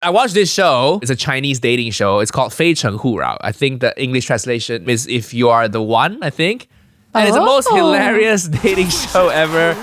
I watched this show. It's a Chinese dating show. It's called 非诚勿扰. I think the English translation is If You Are the One, I think. And it's the most hilarious dating show ever.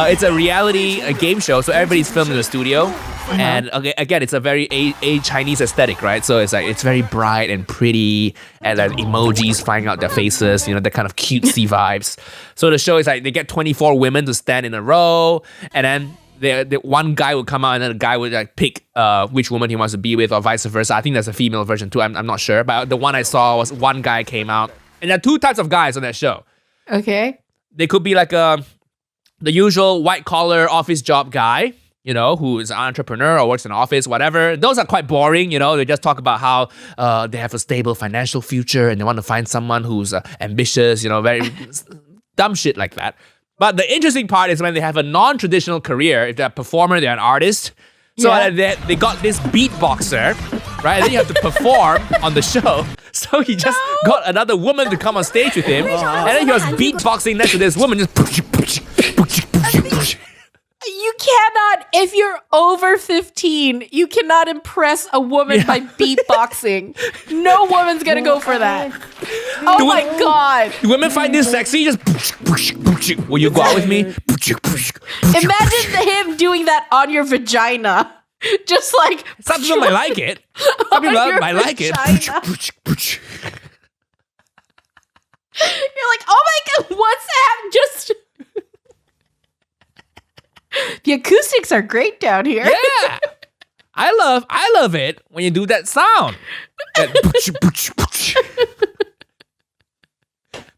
It's a game show, so everybody's filmed in the studio. And again, it's a very a Chinese aesthetic, right? So it's very bright and pretty, and then emojis flying out their faces, that kind of cutesy vibes. So the show is like they get 24 women to stand in a row, and then the one guy would come out, and then the guy would like pick which woman he wants to be with, or vice versa. I think there's a female version too. I'm not sure, but the one I saw was one guy came out, and there are two types of guys on that show. Okay. They could be like the usual white collar office job guy, who is an entrepreneur or works in an office, whatever. Those are quite boring, They just talk about how they have a stable financial future and they want to find someone who's ambitious, very dumb shit like that. But the interesting part is when they have a non-traditional career. If they're a performer, they're an artist. So they got this beatboxer, right? And then you have to perform on the show. So he just got another woman to come on stage with him. And then he was beatboxing next to this woman, just You cannot, if you're over 15, you cannot impress a woman by beatboxing. No woman's gonna go for that. Oh my God. Do women find this sexy? Just will you go out with me? Imagine him doing that on your vagina. Just like some people might like it. Some people might like it. You're like, oh my God, what's that? Just the acoustics are great down here. Yeah. I love it when you do that sound.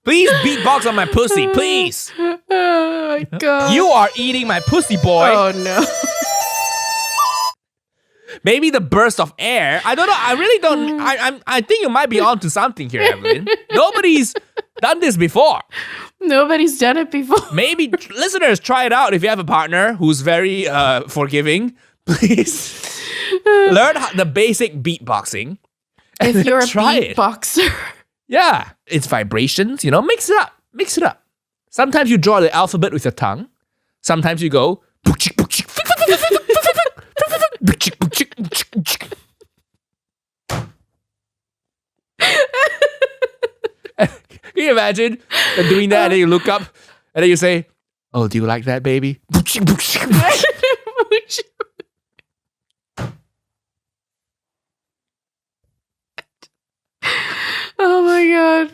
Please beatbox on my pussy, please. Oh my God. You are eating my pussy, boy. Oh no. Maybe the burst of air. I don't know. I really don't. I think you might be onto something here, Evelyn. Nobody's done this before. Nobody's done it before. Maybe listeners, try it out. If you have a partner who's very forgiving, please learn the basic beatboxing. If you're a try beatboxer. Yeah, it's vibrations. Mix it up. Mix it up. Sometimes you draw the alphabet with your tongue. Sometimes you go. Can you imagine doing that and then you look up and then you say, "Oh, do you like that, baby?" Oh my God.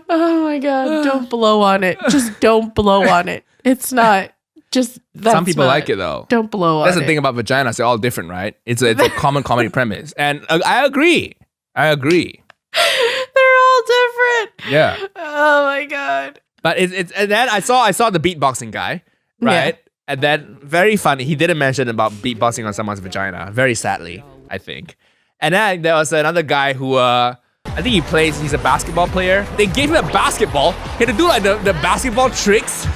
Oh my God. Don't blow on it. Just don't blow on it. It's not. Some people like it though. Don't blow on it. That's the thing about vaginas. They're all different, right? It's a common comedy premise. And I agree. They're all different. Yeah. Oh my God. But it's and then I saw the beatboxing guy, right? Yeah. And then very funny. He didn't mention about beatboxing on someone's vagina. Very sadly, I think. And then there was another guy who I think he's a basketball player. They gave him a basketball. He had to do like the basketball tricks.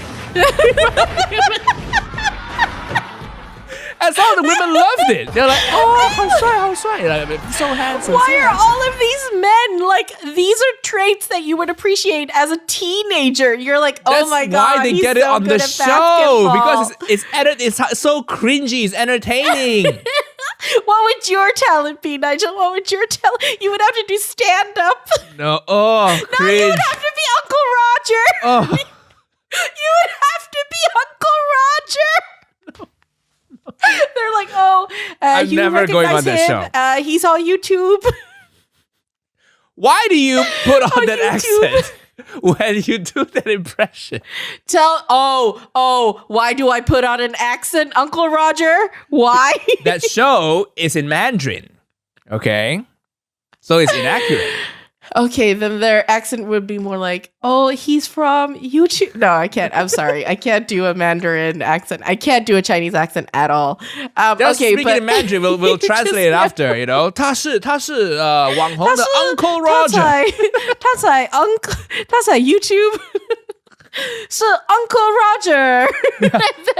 And some of the women loved it. They're like, "Oh, how shy. Like, so handsome." Why are all of these men like, these are traits that you would appreciate as a teenager? You're like, oh that's my God, why they get it on the show. Because it's so cringy, it's entertaining. What would your talent be, Nigel? What would your talent? You would have to do stand-up. No, cringe. No, you would have to be Uncle Roger. Oh. You would have to be Uncle Roger. They're like, I'm you never going on that him. show. He's on YouTube. Why do you put on that YouTube. accent when you do that impression? Why do I put on an accent, Uncle Roger? Why? That show is in Mandarin, okay? So it's inaccurate. Okay, then their accent would be more like, "Oh, he's from YouTube." No, I can't. I'm sorry. I can't do a Mandarin accent. I can't do a Chinese accent at all. Just okay, speak in Mandarin. We'll translate it after, 他是网红的 Uncle Roger. 他在 YouTube 是 Uncle Roger.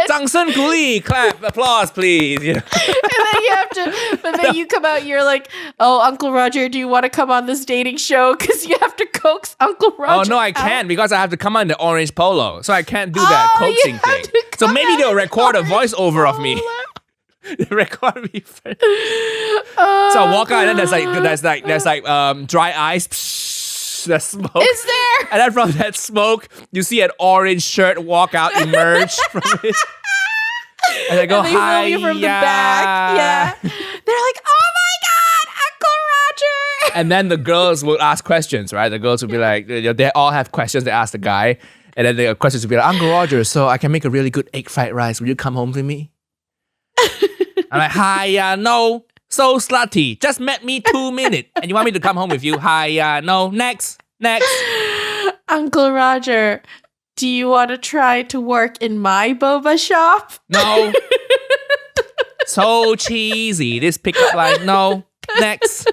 掌声鼓励 clap, applause, please. And then you have to, but then you come out, you're like, "Oh, Uncle Roger, do you want to come on this dating show?" Because you have to coax Uncle Roger. Oh, no, I can't because I have to come on the orange polo. So I can't do that coaxing thing. So maybe they'll record a voiceover of me. They record me first. So I walk out and then there's like dry ice. Psh, the smoke. Is there? And then from that smoke, you see an orange shirt walk out, emerge from it. And they go, and they hi, film you from the back. Yeah. They're like, oh my God, Uncle Roger. And then the girls will ask questions, right? The girls will be like, they all have questions they ask the guy. And then the questions will be like, Uncle Roger, so I can make a really good egg fried rice. Will you come home with me? I'm like, hi, no. So slutty. Just met me 2 minutes. And you want me to come home with you? Hi, no. Next. Uncle Roger, do you want to try to work in my boba shop? No. So cheesy. This pickup line. No. Next.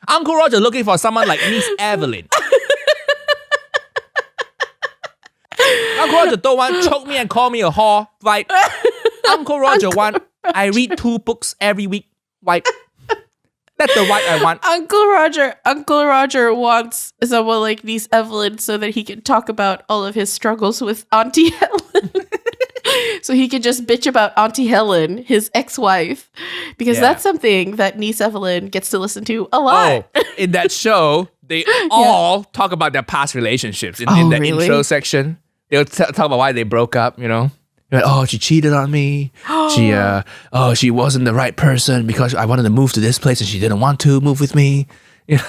Uncle Roger looking for someone like Miss Evelyn. Uncle Roger don't want choke me and call me a whore. Right. Uncle Roger want I read 2 books every week. Right. That's the right I want. Uncle Roger wants someone like Niece Evelyn so that he can talk about all of his struggles with Auntie Helen. So he can just bitch about Auntie Helen, his ex-wife, because that's something that Niece Evelyn gets to listen to a lot. Oh, in that show, they all talk about their past relationships in the really? intro section. They'll talk about why they broke up, you know. Like, oh, she cheated on me. She wasn't the right person because I wanted to move to this place and she didn't want to move with me. You know?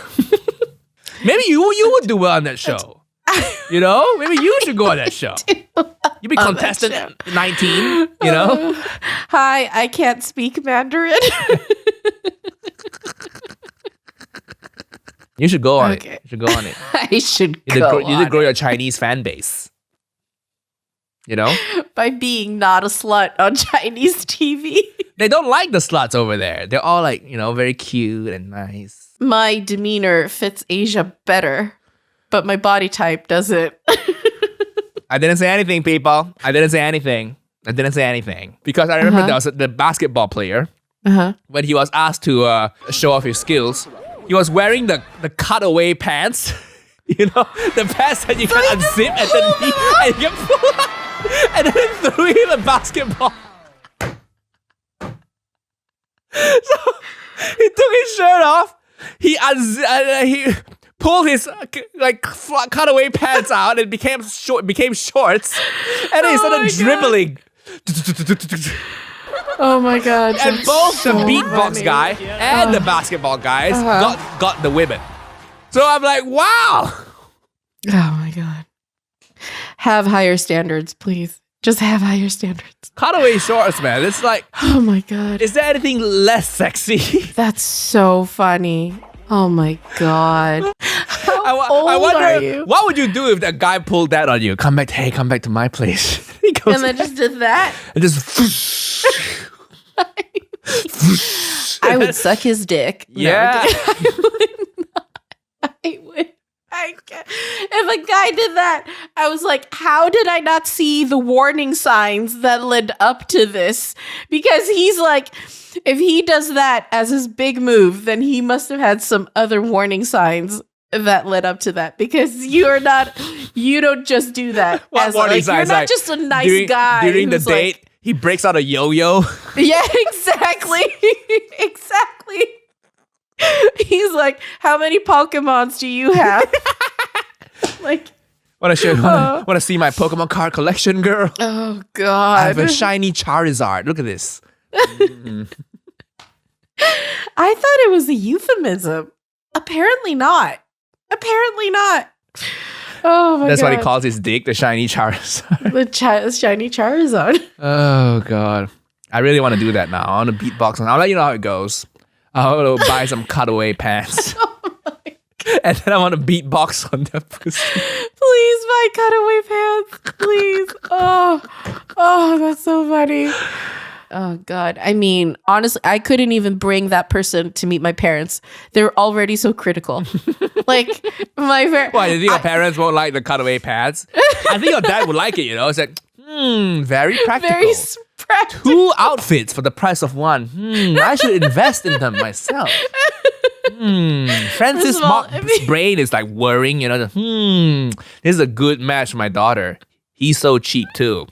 Maybe you would do well on that show. You know? Maybe you should go on that show. You be contestant 19, you know? Hi, I can't speak Mandarin. You should go on it. You should go on it. I should You did grow your Chinese fan base. You know? By being not a slut on Chinese TV. They don't like the sluts over there. They're all like, you know, very cute and nice. My demeanor fits Asia better, but my body type doesn't. I didn't say anything, people. I didn't say anything. Because I remember there was the basketball player. When he was asked to show off his skills, he was wearing the cutaway pants. You know, the pants that you can unzip at the knee and you can pull up and then threw in the basketball. So he took his shirt off. He pulled his cutaway pants out and became shorts. And then he started dribbling. Oh my God. And both the beatbox guy and the basketball guys got the women. So I'm like, wow. Oh my God. Have higher standards, please. Just have higher standards. Cutaway shorts, man. It's like, oh my God. Is there anything less sexy? That's so funny. Oh my God. I wonder, what would you do if that guy pulled that on you? Come back to my place. He goes and then just did that? And just I would suck his dick. Yeah. I would. I can't. If a guy did that, I was like, how did I not see the warning signs that led up to this? Because he's like, if he does that as his big move, then he must have had some other warning signs that led up to that. Because you don't just do that. What warning signs? You're not just a nice guy. During the date, he breaks out a yo-yo. Yeah, exactly. Exactly. He's like, how many Pokemons do you have? Like, want to see my Pokemon card collection, girl? Oh God! I have a shiny Charizard. Look at this. I thought it was a euphemism. Apparently not. Oh my God! That's what he calls his dick, the shiny Charizard. The shiny Charizard. Oh God! I really want to do that now. I want to beatbox. I'll let you know how it goes. I want to buy some cutaway pants. And then I want to beatbox on the pussy. Please buy cutaway pants. Please. Oh, that's so funny. Oh, God. I mean, honestly, I couldn't even bring that person to meet my parents. They're already so critical. Like, my parents. Why, you think your parents won't like the cutaway pants? I think your dad would like it, you know? It's like, very practical. Very practical. 2 outfits for the price of 1. I should invest in them myself. Francis Mock's brain is like worrying, you know. This is a good match for my daughter. He's so cheap too.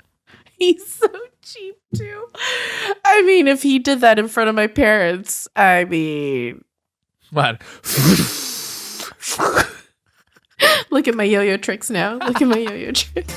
He's so cheap too. I mean, if he did that in front of my parents, I mean, What? look at my yo-yo tricks now. Look at my yo-yo tricks.